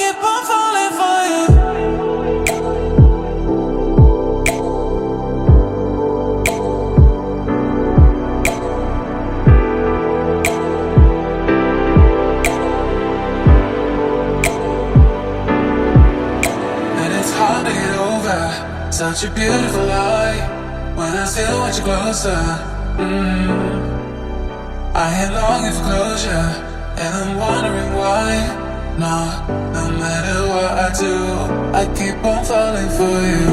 keep on falling for you. And it's hard to get over such a beautiful lie when I still want you closer. I am longing for closure, and I'm wondering why. No matter what I do, I keep on falling for you.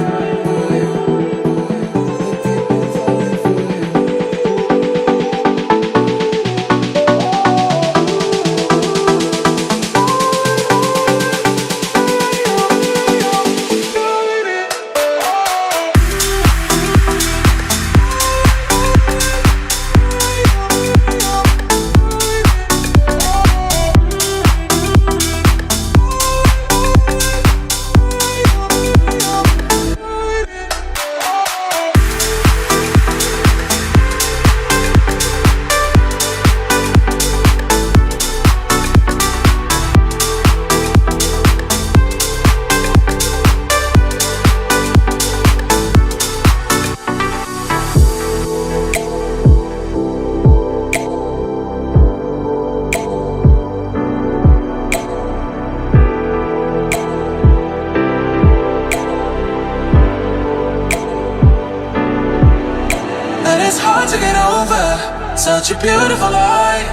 It's hard to get over such a beautiful lie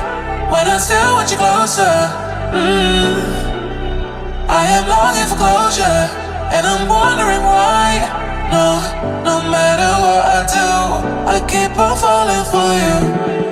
when I still want you closer. I am longing for closure, and I'm wondering why. No matter what I do, I keep on falling for you.